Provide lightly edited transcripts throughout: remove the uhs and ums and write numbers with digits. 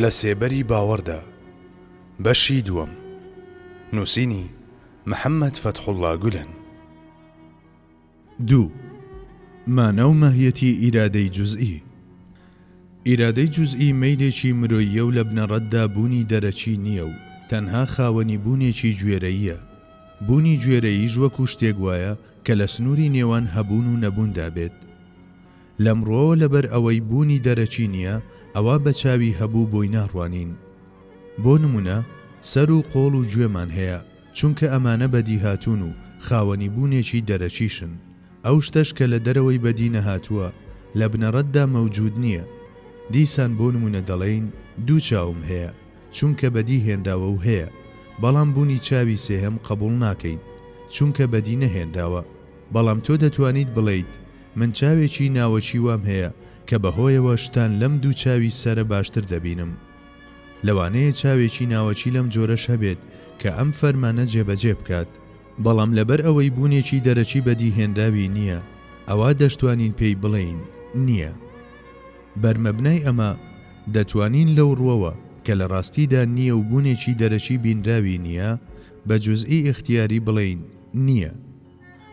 لە سێبەری باوەڕدا بەشی دووەم. نووسینی محەممەد فەتحوڵڵا گولن. 2. مانە و ماهیەتی ئیرادەی جوزئی. ئیرادەی جوزئی مەیلێکی مرۆییە و لە بنەڕەتدا بوونی دەرەچی نییە و تەنها خاوەنی بوونێکی گوێرەییە. بوونی گوێرەییش وەکو شتێک وایە کە لە سنووری نێوان هەبوون و نەبووندا بێت. لەمڕۆوە لەبەر ئەوەی بوونی دەرەچی نییە، ئەوە بە چاوی هەبوو بۆی ناڕوانین. بۆ نمونە سەر و قۆڵ و گوێمان هەیە، چونکە ئەمانە بەدی هاتوون و خاوەنی بوونێکی دەرەچیشن. ئەو شتەش کە لە دەرەوەی بەدی نەهاتووە لە بنەڕەتدا مەوجود نییە. دیسان بۆ نمونە دەڵێین دوو چاوم هەیە، چونکە بەدی هێنداوە و هەیە، بەڵام بوونی چاوی سێهەم قبوڵ ناکەین چونکە بەدی نەهێنداوە. بەڵام تۆ دەتوانیت بڵێیت من چاوێکی ناوەچی وام هەیە کە بەهۆیەوە شتان لەم دوو چاوی سەرە باشتر دەبینم. لەوانەیە چاوێکی ناوەچی لەم جۆرەش هەبێت کە ئەم فەرمانە جێبەجێ بکات، بەڵام لەبەر ئەوەی بوونێکی دەرەچی بەدی هێنداوی نییە، ئەوە دەشتوانین پێی بڵێین نییە. بەرمەبنای ئەمە دەتوانین لەو ڕووەوە کە لە ڕاستیدا نییە و بوونێکی دەرەچی بینراوی نییە بە جوزئی اختیاری بڵێین نییە.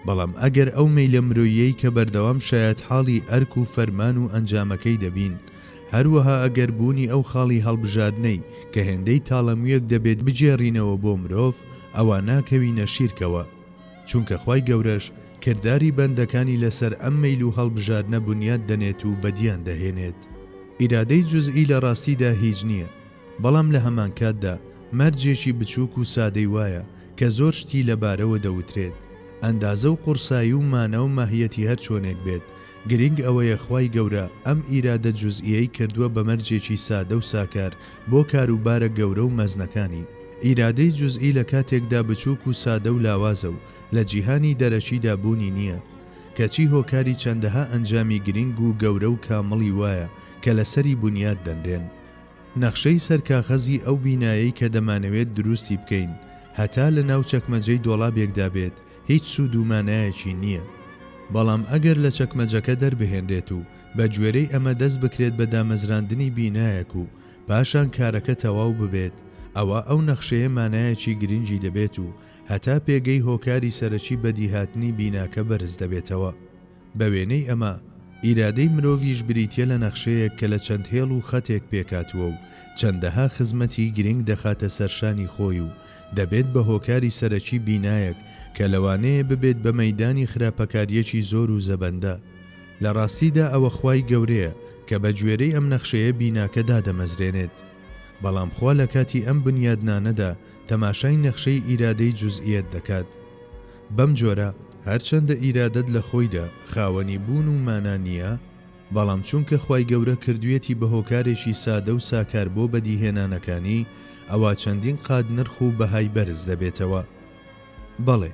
بەڵام ئەگەر ئەو مەیلە مرۆییەی کە بەردەوام شایەت حاڵی ئەرک و فەرمان و ئەنجامەکەی دەبین، هەروەها ئەگەر بوونی ئەو خاڵی هەڵبژاردنەی کە هێندەی تاڵەمویەک دەبێت بجێڕینەوە بۆ مرۆڤ، ئەوە ناکەوینە شیرکەوە، چونکە خوای گەورەش کردداری بەندەکانی لەسەر ئەم مەیل و هەڵبژاردنە بنیاد دەنێت و بەدیان دەهێنێت. ئیرادەی جوزئی لە ڕاستیدا هیچ نییە، بەڵام لە هەمان کاتدا مەرجێکی بچووک و سادەی وایە کە زۆر شتی لەبارەوە دەوترێت. ئەندازە و قورسایی و مانە و ماهیەتی هەر چۆنێک بێت، گرنگ ئەوەیە خوای گەورە ئەم ئیرادە جوزئیەی کردووە بە مەرجێکی سادە و ساکار بۆ کاروبارە گەورە و مەزنەکانی. ئیرادەی جوزئی لە کاتێکدا بچووک و سادە و لاوازە و لە جیهانی دەرەچیدا بوونی نییە، کەچی هۆکاری چەندەها ئەنجامی گرنگ و گەورە و کامڵی وایە کە لەسەری بنیاد دەنرێن. نەخشەی سەرکاغەزی ئەو بینایەی کە دەمانەوێت دروستی بکەین هەتا لە ناو چەکمەجەی دۆڵابێکدا بێت هیچ سوود و مانایەکی نییە. بەڵام ئەگەر لە چەکمەجەکە دەربهێنرێت و بە گوێرەی ئەمە دەست بکرێت بە دامەزراندنی بینایەک و پاشان کارەکە تەواو ببێت، ئەوە ئەو نەخشەیە مانایەکی گرنگی دەبێت و هەتا پێگەی هۆکاری سەرەکی بەدیهاتنی بیناکە بەرز دەبێتەوە. بە وێنەی ئەمە ئیرادەی مرۆڤیش بریتیە لە نەخشەیەک کە لە چەند هێڵ و خەتێک پێکاتووە و چەندەها خزمەتی گرنگ دەخاتە سەرشانی خۆی و دەبێت بە هۆکاری سەرەکی بینایەک کە لەوانەیە ببێت بە مەیدانی خراپەکاریەکی زۆر و زەبەندە. لە ڕاستیدا ئەوە خوای گەورەیە کە بە گوێرەی ئەم نەخشەیە بیناکەدا دەمەزرێنێت. بەڵام خوا لە کاتی ئەم بنیادنانەدا تەماشای نەخشەی ئیرادەی جوزئیەت دەکات. بەم جۆرە هەرچەندە ئیرادەت لە خۆیدا خاوەنی بوون و مانا نییە، بەڵام چونکە خوای گەورە کردوێتی بە هۆکارێکی سادە و ساکار بۆ بەدیهێنانەکانی، ئەوە چەندین قاد نرخ و بەهای بەرز دەبێتەوە. بەڵێ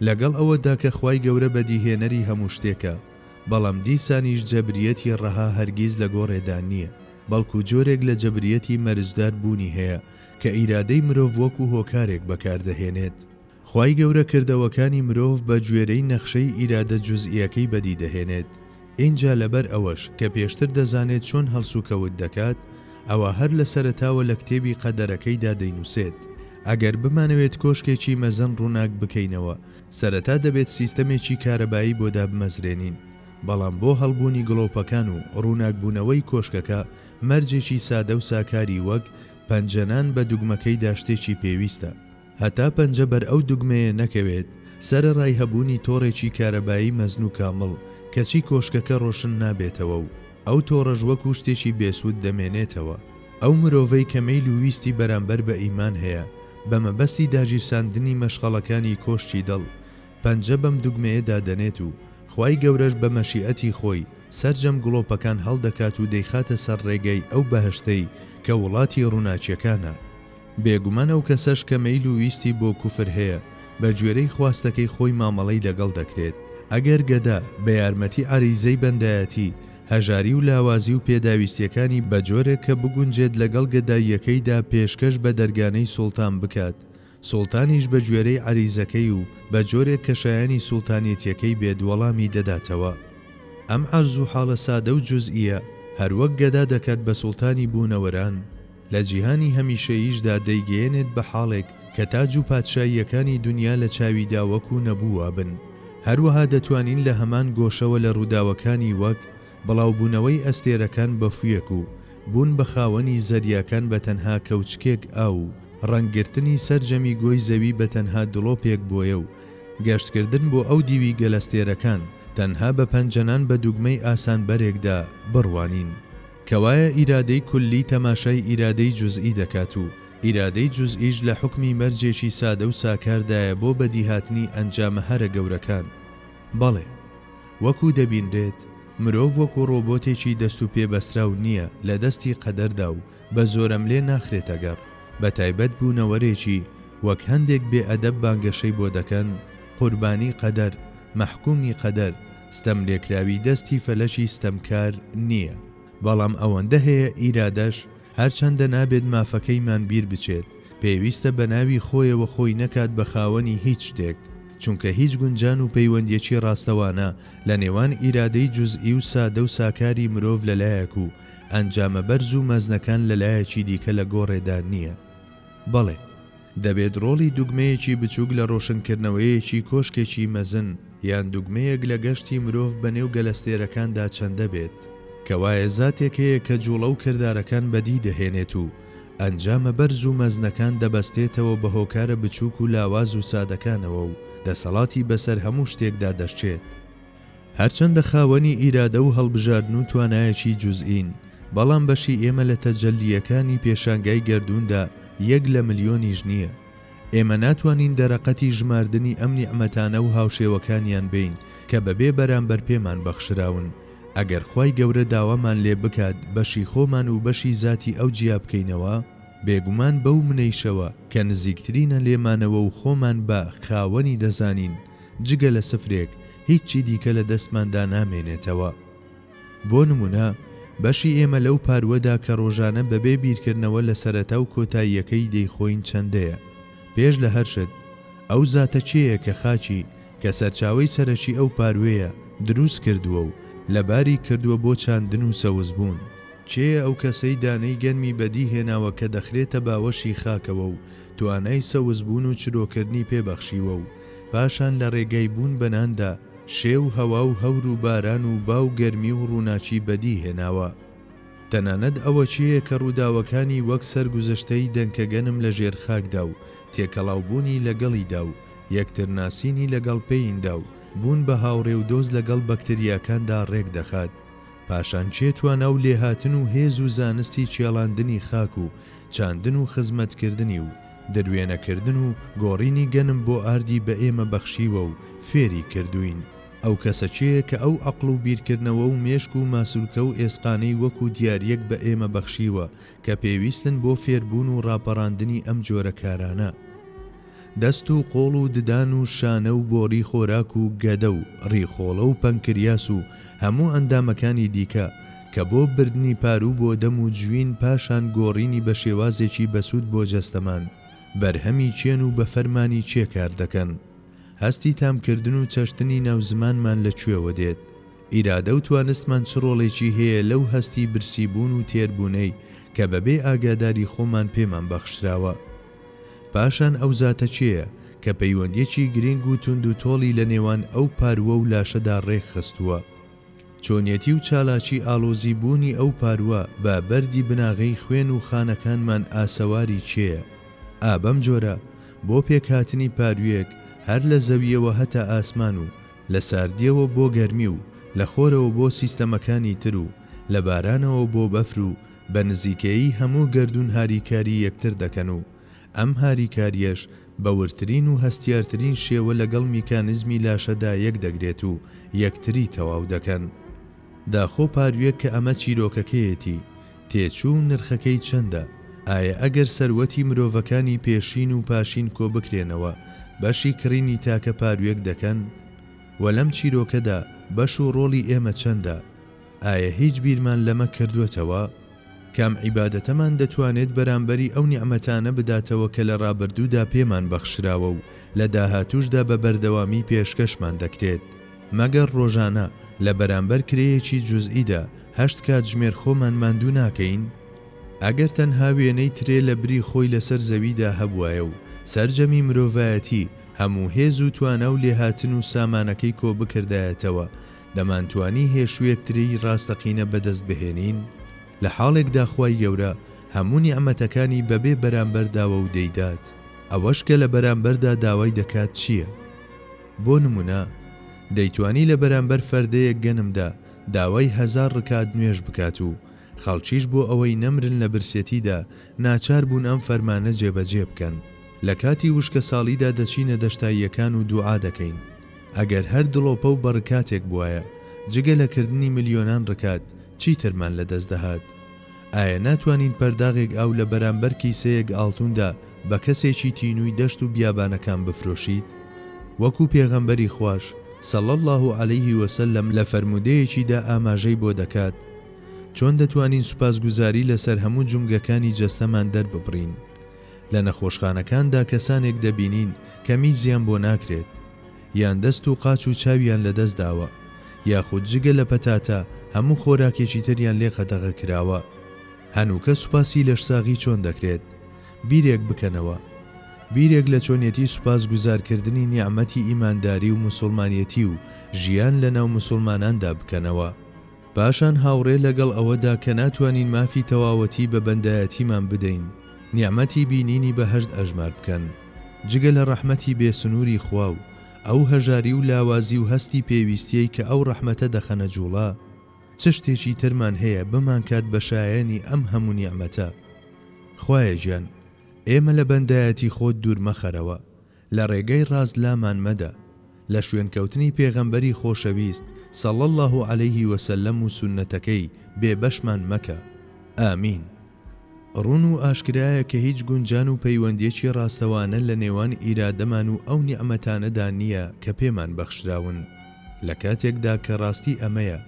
لەگەڵ ئەوەدا کە خوای گەورە بەدیهێنەری هەموو شتێکە، بەڵام دیسانیش جەبریەتی ڕەها هەرگیز لە گۆڕێدا نییە، بەڵکو جۆرێک لە جەبریەتی مەرجدار بوونی هەیە کە ئیرادەی مرۆڤ وەکو هۆکارێک بەکاردەهێنێت. خوای گەورە کردەوەکانی مرۆڤ بە گوێرەی نەخشەی ئیرادە جوزئیەکەی بەدی دەهێنێت. اینجا لەبەر ئەوەش کە پێشتر دەزانێت چۆن هەڵسوکەوت دەکات، ئەوە هەر لە سەرەتاوە لە کتێبی قەدەرەکەیدا دەینووسێت. ئەگەر بمانەوێت کۆشکێکی مەزن ڕووناک بکەینەوە، سەرەتا دەبێت سیستەمێکی کارەبایی بۆدا بمەزرێنین. بەڵام بۆ هەڵبوونی گڵۆپەکان و ڕووناکبوونەوەی کۆشکەکە مەرجێکی سادە و ساکاری وەک پەنجەنان بە دوگمەکەی داشتێکی پێویستە. هەتا پەنجە بەر ئەو دوگمەیە نەکەوێت، سەرەڕای هەبوونی تۆڕێکی کارەبایی مەزن و کامڵ کەچی کۆشکەکە ڕۆشن نابێتەوە و ئەو تۆڕەش وەکو شتێکی بێسوود دەمێنێتەوە. ئەو مرۆڤەی کە مەیل و ویستی بەرامبەر بە ئیمان هەیە، بە مەبەستی داگیرساندنی مەشغەڵەکانی کۆشتی دڵ پەنجە بەم دوگمەیەدا دەنێت و خوای گەورەش بە مەشیئەتی خۆی سەرجەم گڵۆپەکان هەڵدەکات و دەیخاتە سەر ڕێگەی ئەو بەهشتەی کە وڵاتی ڕووناچیەکانە. بێگومان ئەو کەسەش کە مەیل و ویستی بۆ کوفر هەیە، بە گوێرەی خواستەکەی خۆی مامەڵەی لەگەڵ دەکرێت. ئەگەر گەدا بە یارمەتی عەریزەی بەندایەتی هەژاری و لاوازی و پێداویستیەکانی بە جۆرێک کە بگونجێت لەگەڵ گەداییەکەیدا پێشکەش بە دەرگانەی سوڵتان بکات، سوڵتانیش بە گوێرەی عەریزەکەی و بە جۆرێک کە شایانی سوڵتانیەتیەکەی بێت وەڵامی دەداتەوە. ئەم عەرز و حاڵە سادە و جوزئیە هەروەک گەدا دەکات بە سوڵتانی بوونەوەران، لە جیهانی هەمیشەییشدا دەیگەێنێت بە حاڵێک کە تاج و پادشاییەکانی دنیا لە چاویدا وەکو نەبووە بن. هەروەها دەتوانین لە هەمان گۆشەوە لە ڕووداوەکانی وەک بڵاوبوونەوەی ئەستێرەکان بە فویەک و بوون بە خاوەنی زەریاکان بە تەنها کەوچکێک ئاو و ڕەنگرتنی سەرجەمی گۆی زەوی بە تەنها دڵۆپێک بۆیە و گەشتکردن بۆ ئەو دیوی گەلەستێرەکان تەنها بە پەنجەنان بە دوگمەی ئاسانبەرێکدا بڕوانین. کەوایە ئیرادەی کولی تەماشای ئیرادەی جوزئی دەکات و ئیرادەی جوزئیش لە حکمی مەرجێکی سادە و ساکاردایە بۆ بەدیهاتنی ئەنجامە هەرە گەورەکان. بەڵێ، وەکو دەبینرێت مرۆڤ وەکو ڕۆبۆتێکی دەست و پێبەستراو نییە لە دەستی قەدەردا و بە زۆرەملێ ناخرێتە گەڕ. بە تایبەت بوونەوەرێکی وەک هەندێک بێ ئەدەب بانگەشەی بۆ دەکەن، قوربانی قەدەر، مەحکومی قەدەر، ستەملێکراوی دەستی فەلەکی ستەمکار نییە. بەڵام ئەوەندە هەیە ئیرادەش هەرچەندە نابێت مافەکەیمان بیر بچێت، پێویستە بە ناوی خۆیەوە خۆی نەکات بە خاوەنی هیچ شتێک، چونکە هیچ گونجان و پەیوەندیەکی ڕاستەوانە لە نێوان ئیرادەی جوزئی و سادە و ساکاری مرۆڤ لەلایەک و ئەنجامە بەرز و مەزنەکان لەلایەکی دیکە لە گۆڕێدا نییە. بەڵێ، دەبێت ڕۆڵی دوگمەیەکی بچووک لە ڕۆشنکردنەوەیەکی کۆشکێکی مەزن یان دوگمەیەک لە گەشتی مرۆڤ بەنێو گەلەستێرەکاندا چەندە بێت، کەوایە زاتێک هەیە کە جوڵە و کردارەکان بەدی دەهێنێت و ئەنجامە بەرز و مەزنەکان دەبەستێتەوە بە هۆکارە بچووک و لاواز و سادەکانەوە و دەسەڵاتی بەسەر هەموو شتێکدا دەشتێت. هەرچەندە خاوەنی ئیرادە و هەڵبژاردن و توانایەکی جوزئین، بەڵام بەشی ئێمە لە تەجەلیەکانی پێشانگای گەردووندا 1 لە ملیۆنیش نییە. ئێمە ناتوانین دەرەقەتی ژماردنی ئەم نیعمەتانە و هاوشێوەکانیان بین کە بەبێ بەرامبەر پێمان بەخشراون. ئەگەر خوای گەورە داوامان لێ بکات بەشی خۆمان و بەشی زاتی ئەو جیا بکەینەوە، بێگومان بەو منەیشەوە کە نزیکترینە لێمانەوە و خۆمان بە خاوەنی دەزانین، جگە لە سفرێک هیچی دیکە لە دەستماندا نامێنێتەوە. بۆ نمونە، بەشی ئێمە لەو پاروەدا کە ڕۆژانە بەبێ بیرکردنەوە لە سەرەتا و کۆتاییەکەی دەیخۆین چەندەیە. پێش لە هەر شت، ئەو زاتە چێیە کە خاچی کە سەرچاوەی سەرەکی ئەو پاروەیە دروست کردووە و لەباری کردووە بۆ چاندن و سەوزبوون؟ چێ ئەو کەسەی دانەی گەرمی بەدی هێناوە کە دەخرێتە باوەشی خاکەوە و توانای سەوزبوون و چرۆکردنی پێبەخشیوە و پاشان لە ڕێگای بوون بەناندا شێو هەوا و هەور و باران و باو گەرمی و ڕووناچی بەدی هێناوە. تەنانەت ئەوە چیە کە ڕووداوەکانی وەک سەرگوزەشتەی دەنکەگەنم لە ژێر خاکدا و تێکەڵاوبوونی لەگەڵیدا و یەکترناسینی لەگەڵ پێیندا و بوون بە هاوڕێ و دۆز لەگەڵ بەکتریاکاندا ڕێک دەخات. پاشان چێتوانە و لێهاتن و هێز و زانستی چێڵاندنی خاک و چاندن و خزمەتکردنی و دەروێنەکردن و گۆڕینی گەنم بۆ ئاردی بە ئێمە بەخشیوە و فێری کردوین. ئەو کەسەچەیە کە ئەو عەقڵ و بیرکردنەوە و مێشک و ماسوولکە و ئێسقانەی وەکو دیاریەک بە ئێمە بەخشیوە کە پێویستن بۆ فێربوون و ڕاپەڕاندنی ئەم جۆرە کارانە. دەست و قۆڵ و ددان و شانە و بۆڕی خۆراک و گەدە و ڕیخۆڵە و پەنکریاس و هەموو ئەندامەکانی دیکە کە بۆ بردنی پارو بۆ دەم و جوین پاشان گۆڕینی بە شێوازێکی بەسوود بۆ جەستەمان بەرهەمی چێن و بە فەرمانی چێ کار دەکەن. هەستی تامکردن و چەشتنی ناوزمانمان لەکوێوە دێت؟ ئیرادە و توانستمان چ ڕۆڵێکی هەیە لەو هەستی برسیبوون و تێربوونەی کە بەبێ ئاگاداری خۆمان پێمان بەخشراوە؟ پاشان ئەو زاتە چێیە کە پەیوەندیەکی گرنگ و تند و تۆڵی لە نێوان ئەو پاروە و لاشەدا ڕێک خستووە؟ چۆنیەتی و چالاکی ئالۆزی بوونی ئەو پاروە بە بەردی بناغەی خوێن و خانەکانمان ئاسەواری چێیە؟ ئابەم جۆرە بۆ پێکهاتنی پارویەک هەر لە زەویەوە هەتا ئاسمان و لە ساردیەوە بۆ گەرمی و لە خۆرەوە بۆ سیستەمەکانی تر و لە بارانەوە بۆ بەفر و بە نزیکەیی هەموو گەردون هاریکاری یەکتر دەکەن و ئەم هاریکاریەش بە ورترین و هەستیارترین شێوە لەگەڵ میکانیزمی لاشەدا یەک دەگرێت و یەکتری تەواو دەکەن. داخۆ پارویەک کە ئەمە چیرۆکەکەیەتی تێچوو نرخەکەی چەندە؟ ئایا ئەگەر سەروەتی مرۆڤەکانی پێشین و پاشین کۆ بکرێنەوە بەشی کڕینی تاکە پارویەک دەکەن؟ و لەم چیرۆکەدا بەش و ڕۆڵی ئێمە چەندە؟ ئایا هیچ بیرمان لەمە کردوێتەوە؟ کام عیبادەتەمان دەتوانێت بەرامبەری ئەو نیعمەتانە بداتەوە کە لە ڕابردوودا پێمان بەخشراوە و لە داهاتووشدا بە بەردەوامی پێشکەشمان دەکرێت؟ مەگەر ڕۆژانە لە بەرامبەر کرێیەکی جوزئیدا 8 کات ژمێر خۆمان ماندوو ناکەین؟ ئەگەر تەنها وێنەی ترێ لە بری خۆی لەسەر زەویدا هەبوایە و سەرجەمی مرۆڤایەتی هەموو هێز و توانە و لێهاتن و سامانەکەی کۆ بکردایەتەوە دەمانتوانی هێشوویەکتری ڕاستەقینە بەدەست بهێنین لە حاڵێکدا خوای گەورە هەموو نیعمەتەکانی بەبێ بەرامبەرداوە و دەیدات ئەوەش کە لە بەرامبەردا داوای دەکات چییە؟ بۆ نمونە دەیتوانی لە بەرامبەر فەردەیەک گەنمدا داوای 1000 ڕکات نوێژ بکات و خەڵکیش بۆ ئەوەی نەمرن لە برسێتیدا ناچار بوون ئەم فەرمانە جێبەجێ بکەن لە کاتی وشکە ساڵیدا دەچینە دەشتاییەکان و دوعا دەکەین ئەگەر هەر دڵۆپە و بەڕکاتێک بوایە جگە لەکردنی ملیۆنان ڕکات چیترمان لەدەست دەهات ئایا ناتوانین پەرداغێک ئاو لە بەرامبەر کیسەیەک ئاڵتوندا بە کەسێکی تینووی دەشت و بیابانەکان بفرۆشیت وەکو پێغەمبەری خوش صلی الله عليه وسلم لە فەرمودەیەکیدا ئاماژەی بۆ دەکات چۆن دەتوانین سوپاسگوزاری لەسەر هەموو جومگەکانی جەستەمان دەرببڕین لە نەخۆشخانەکاندا کەسانێک دەبینین کەمی زیان بۆ ناکرێت یان دەست و قاچ و چاویان لەدەست داوە یاخود جگە لە پەتاتە هەموو خۆراکێکی تریان لێ قەدەغە کراوە هەنووکە سوپاسی لەشساغی چۆن دەکرێت بیرێک بکەنەوە بیرێک لە چۆنیەتی سوپاسگوزارکردنی نیعمەتی ئیمانداری و موسڵمانیەتی و ژیان لەناو موسڵماناندا بکەنەوە پاشان هاوڕێ لەگەڵ ئەوەدا کە ناتوانین مافی تەواوەتی بە بەندایەتیمان بدەین نیعمەتی بینینی بەهەشت ئەژمار بکەن جگە لە ڕەحمەتی بێسنووری خوا و ئەو هەژاری و لاوازی و هەستی پێویستیەی کە ئەو ڕەحمەتە دەخەنە جوڵا چ شتێکی ترمان هەیە بمان کات بە شایەنی ئەم هەموو نیعمەتە خوایە گیان ئێمە لە بەندایەتی خۆت دوور مەخەرەوە لە ڕێگەی ڕاست لامان مەدە لە شوێنکەوتنی پێغەمبەری خۆشەویست صلی الله عليه وسلم و سنەتەکەی بێبەشمان مەکە ئامین ڕوون و ئاشکرایە کە هیچ گونجان و پەیوەندیەکی ڕاستەوانە لە نێوان ئیرادەمان و ئەو نیعمەتانەدا نییە کە پێمان بەخشراون لە کاتێکدا کە ڕاستی ئەمەیە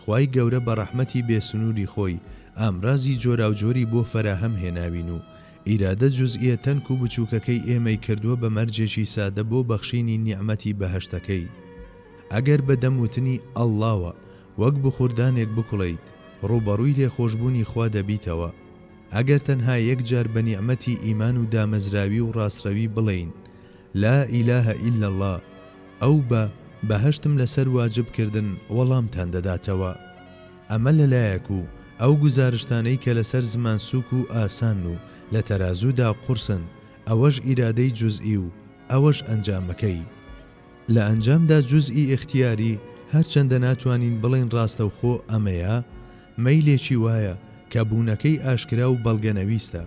خوای گەورە بە ڕەحمەتی بێسنووری خۆی ئامرازی جۆراوجۆری بۆ فەراهەم هێناوین و ئیرادە جوزئیە تەنک و بچووکەکەی ئێمەی کردووە بە مەرجێکی سادە بۆ بەخشینی نیعمەتی بەهەشتەکەی ئەگەر بە دەموتنی ئەڵڵاوە وەک بخوردانێک بکوڵیت ڕوبەڕووی لێخۆشبوونی خوا دەبیتەوە ئەگەر تەنها یەکجار بە نیعمەتی ئیمان و دامەزراوی و ڕاستڕەوی بڵێین لا ئیلەهە ئیلا الله ئەو بە بەهەشتم لەسەر واجبکردن وەڵامتان دەداتەوە ئەمە لەلایەک و ئەو گزارشتانەی کە لەسەر زمان سووک و ئاسان و لە تەرازوودا قورسن ئەوەش ئیرادەی جوزئی و ئەوەش ئەنجامەکەی لە ئەنجامدا جوزئی اختیاری هەرچەندە ناتوانین بڵێن ڕاستەوخۆ ئەمەیە مەیلێکی وایە کە بوونەکەی ئاشکرا و بەڵگەنەویستە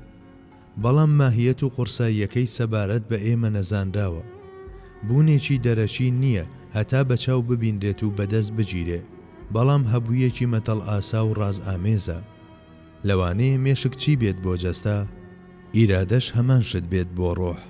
بەڵام ماهیەت و قورساییەکەی سەبارەت بە ئێمە نەزانراوە بوونێکی دەرەچی نییە هەتا بەچاو ببیندرێت و بەدەست بگیرێ بەڵام هەبوویەکی مەتەڵ ئاسا و ڕاز ئامێزە لەوانەیە مێشک چی بێت بۆ جەستا ئیرادەش هەمان شت بێت بۆ ڕۆح